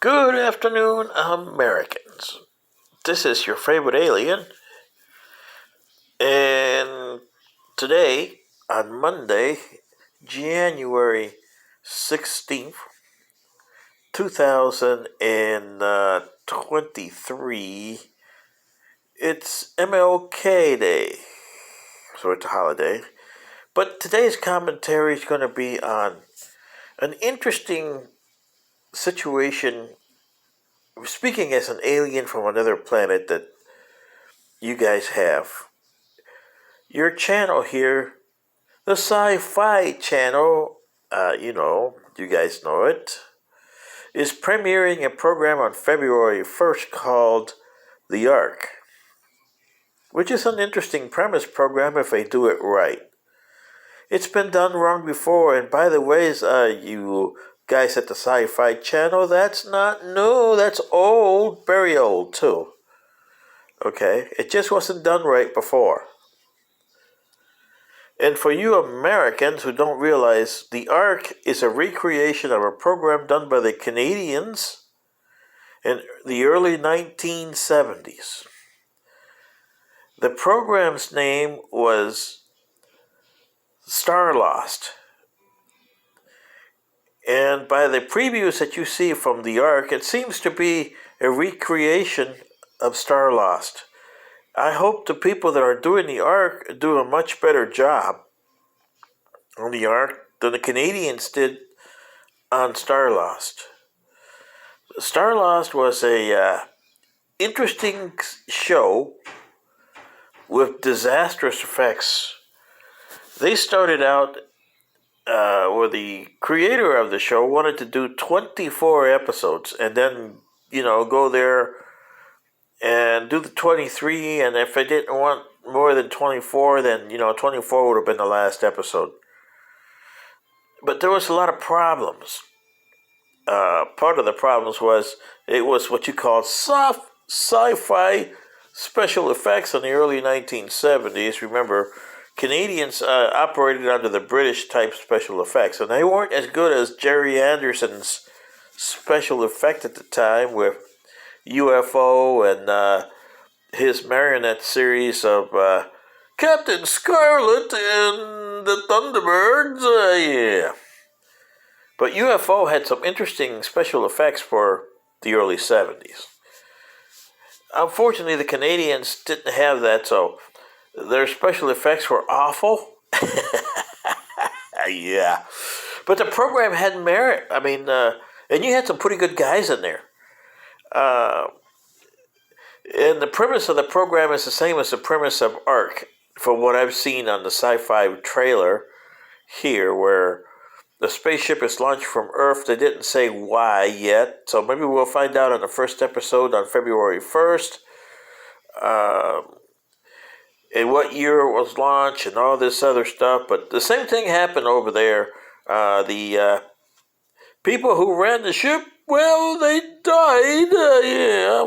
Good afternoon, Americans. This is your favorite alien, and today, on Monday, January 16th, 2023, it's MLK Day, so it's a holiday. But today's commentary is going to be on an interesting situation, speaking as an alien from another planet that you guys have. Your channel here, the Sci-Fi channel, you guys know it, is premiering a program on February 1st called The Ark, which is an interesting premise program if they do it right. It's been done wrong before, and by the ways, you guys at the Sci-Fi channel, that's not new, that's old, very old too. Okay, it just wasn't done right before. And for you Americans who don't realize, the Ark is a recreation of a program done by the Canadians in the early 1970s. The program's name was Starlost. And by the previews that you see from the Ark, it seems to be a recreation of Starlost. I hope the people that are doing the Ark do a much better job on the Ark than the Canadians did on Starlost. Starlost was a interesting show with disastrous effects. They started out where the creator of the show wanted to do 24 episodes and then, go there and do the 23, and if they didn't want more than 24, then 24 would have been the last episode. But there was a lot of problems. Part of the problems was it was what you call soft sci-fi special effects in the early 1970s. Remember, Canadians operated under the British type special effects, and they weren't as good as Jerry Anderson's special effect at the time with UFO and his marionette series of Captain Scarlet and the Thunderbirds. Yeah. But UFO had some interesting special effects for the early 70s. Unfortunately, the Canadians didn't have that, so their special effects were awful. Yeah. But the program had merit. I mean, and you had some pretty good guys in there. And the premise of the program is the same as the premise of Ark, from what I've seen on the Sci-Fi trailer here, where the spaceship is launched from Earth. They didn't say why yet, so maybe we'll find out on the first episode on February 1st. And what year it was launched and all this other stuff. But the same thing happened over there. The people who ran the ship, well, they died,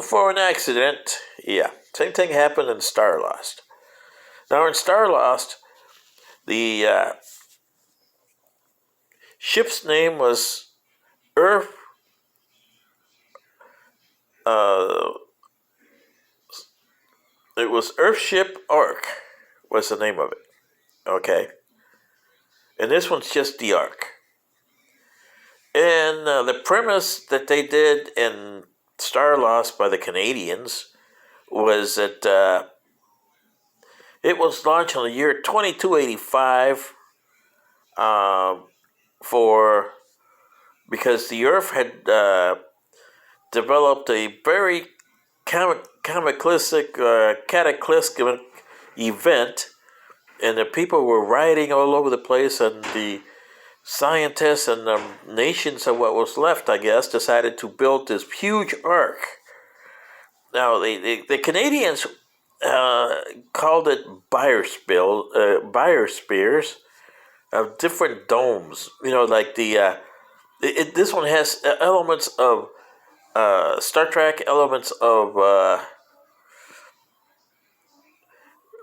for an accident. Yeah, same thing happened in Starlost. Now in Starlost, the ship's name was Earth. It was Earthship Ark was the name of it. Okay. And this one's just the Ark. And the premise that they did in Starlost by the Canadians was that it was launched in the year 2285 because the Earth had developed a very cataclysmic event, and the people were rioting all over the place, and the scientists and the nations of what was left, I guess, decided to build this huge ark. Now, the Canadians called it biospheres of different domes. Like this one has elements of Star Trek, elements of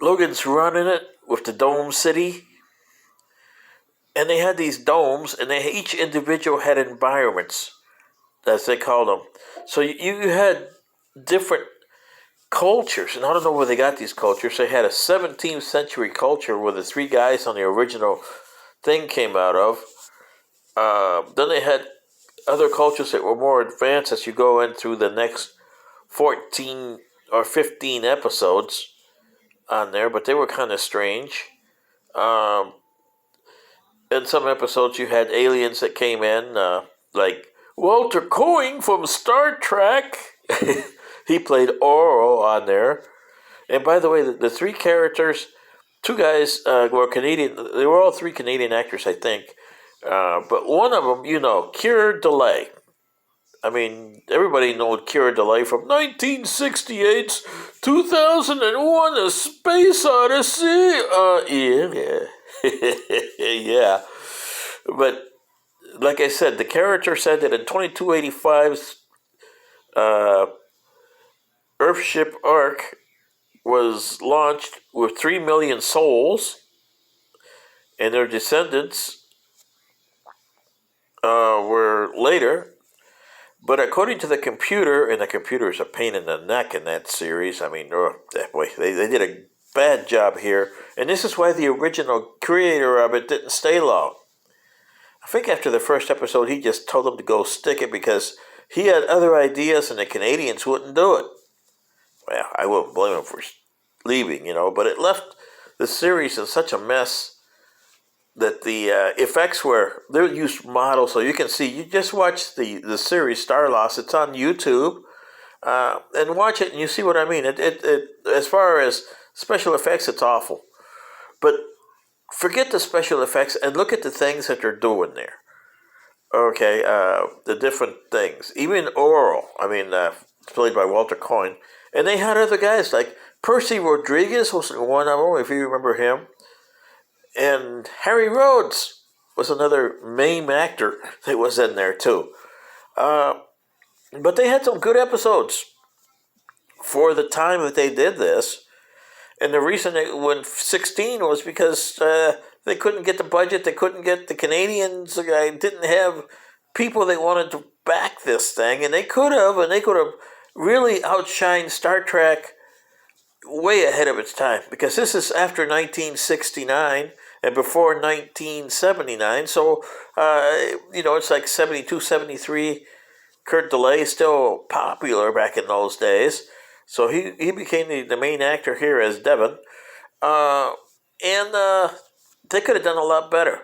Logan's Run in it with the Dome City. And they had these domes, and each individual had environments as they called them. So you had different cultures, and I don't know where they got these cultures. They had a 17th century culture where the three guys on the original thing came out of. Then they had other cultures that were more advanced as you go in through the next 14 or 15 episodes on there, but they were kind of strange. Um, in some episodes, you had aliens that came in, like Walter Coyne from Star Trek. He played Oro on there. And by the way, the three characters, two guys were Canadian. They were all three Canadian actors, I think. But one of them, Keir Delay. I mean, everybody knows Keir Delay from 1968's 2001: A Space Odyssey. Yeah. Yeah. But like I said, the character said that in 2285's uh, Earthship Ark was launched with 3 million souls, and their descendants were later. But according to the computer, and the computer is a pain in the neck in that series. I mean, boy, they did a bad job here. And this is why the original creator of it didn't stay long. I think after the first episode, he just told them to go stick it because he had other ideas and the Canadians wouldn't do it. Well, I wouldn't blame him for leaving, but it left the series in such a mess that the effects they used models, so you can see. You just watch the series Starlost. It's on YouTube, and watch it, and you see what I mean. It as far as special effects, it's awful, but forget the special effects and look at the things that they're doing there. Okay, the different things. Even Oral, I mean, played by Walter Coyne, and they had other guys like Percy Rodriguez was one of them, if you remember him. And Harry Rhodes was another main actor that was in there too. But they had some good episodes for the time that they did this. And the reason it went 16 was because they couldn't get the budget. They couldn't get the Canadians. Didn't have people that wanted to back this thing. And they could have. And they could have really outshined Star Trek way ahead of its time. Because this is after 1969. And before 1979, so, it's like 72, 73. Kurt Delay is still popular back in those days. So he became the main actor here as Devon. And they could have done a lot better.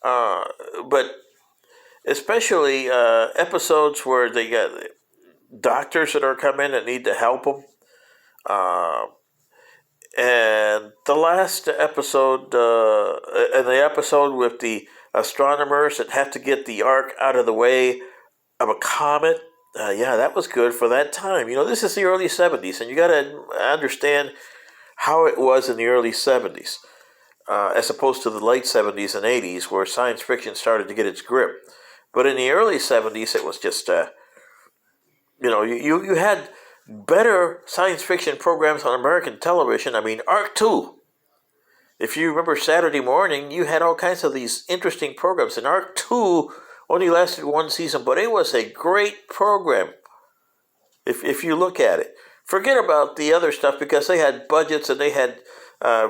But especially episodes where they got doctors that are coming and need to help them. And the last episode, and the episode with the astronomers that have to get the ark out of the way of a comet, yeah, that was good for that time. This is the early 70s, and you got to understand how it was in the early 70s, as opposed to the late 70s and 80s, where science fiction started to get its grip. But in the early 70s, it was just, you had better science fiction programs on American television. I mean, Arc 2. If you remember Saturday morning, you had all kinds of these interesting programs. And Arc 2 only lasted one season, but it was a great program if you look at it. Forget about the other stuff because they had budgets and they had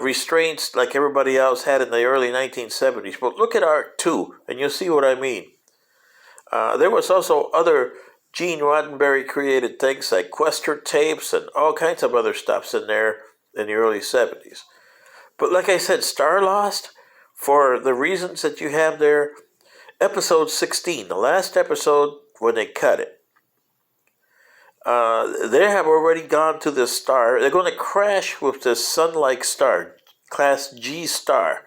restraints like everybody else had in the early 1970s. But look at Arc 2 and you'll see what I mean. There was also other Gene Roddenberry created things like Quester tapes and all kinds of other stuffs in there in the early 70s. But like I said, Starlost, for the reasons that you have there, episode 16, the last episode when they cut it, they have already gone to this star. They're going to crash with this sun-like star, class G star.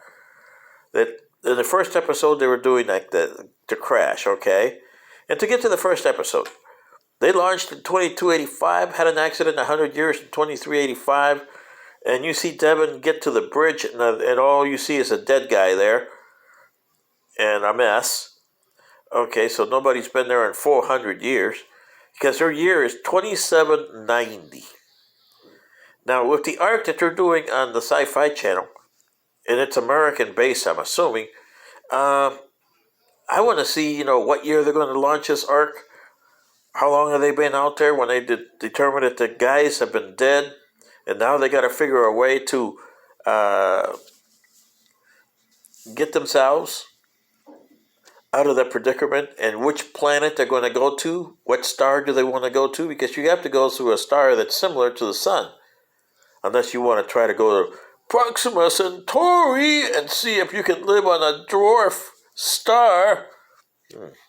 That in the first episode they were doing like to crash, okay? And to get to the first episode, they launched in 2285, had an accident 100 years in 2385, and you see Devon get to the bridge, and all you see is a dead guy there, and a mess. Okay, so nobody's been there in 400 years, because their year is 2790. Now, with the arc that they're doing on the Sci-Fi Channel, and it's American-based, I'm assuming, I want to see, what year they're going to launch this arc. how long have they been out there when they determined that the guys have been dead, and now they got to figure a way to uh, get themselves out of that predicament, and which planet they're going to go to, what star do they want to go to, because you have to go through a star that's similar to the sun, unless you want to try to go to Proxima Centauri and see if you can live on a dwarf star.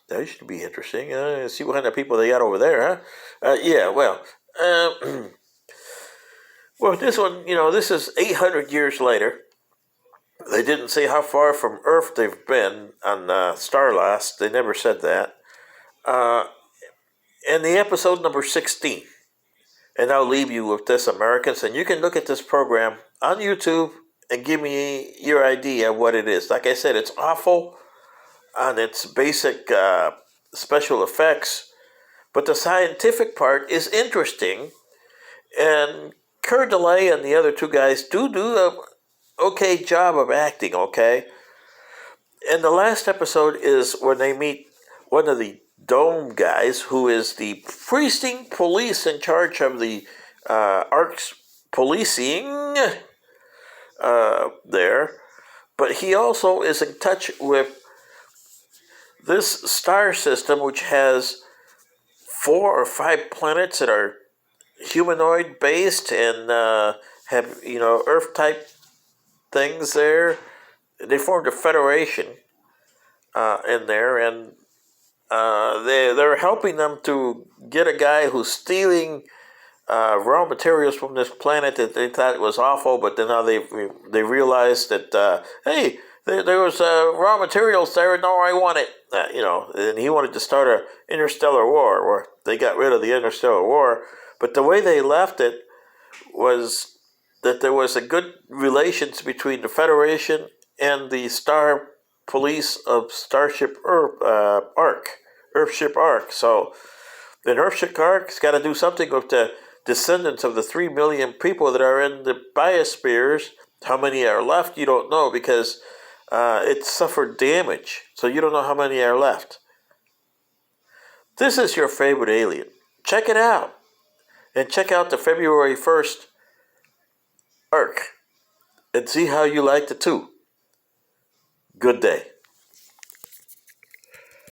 That should be interesting. See what kind of people they got over there, huh? Yeah, well, uh, well, this one, this is 800 years later. They didn't say how far from Earth they've been on Starlost. They never said that. Uh, and the episode number 16. And I'll leave you with this, Americans, and you can look at this program on YouTube and give me your idea of what it is. Like I said, it's awful on its basic special effects, but the scientific part is interesting. And Kerr DeLay and the other two guys do a okay job of acting, okay? And the last episode is when they meet one of the Dome guys, who is the precinct police in charge of the Ark's policing there. But he also is in touch with this star system, which has 4 or 5 planets that are humanoid based and have Earth type things there. They formed a federation in there, and they're helping them to get a guy who's stealing raw materials from this planet that they thought was awful, but then now they realized that hey, there was raw materials there, and now I want it. And he wanted to start an interstellar war, where they got rid of the interstellar war. But the way they left it was that there was a good relations between the Federation and the Star Police of Starship Earthship Ark. So the Earthship Ark's got to do something with the descendants of the 3 million people that are in the biospheres. How many are left, you don't know, because it suffered damage. So you don't know how many are left. This is your favorite alien. Check it out. And check out the February 1st Ark. And see how you like the two. Good day.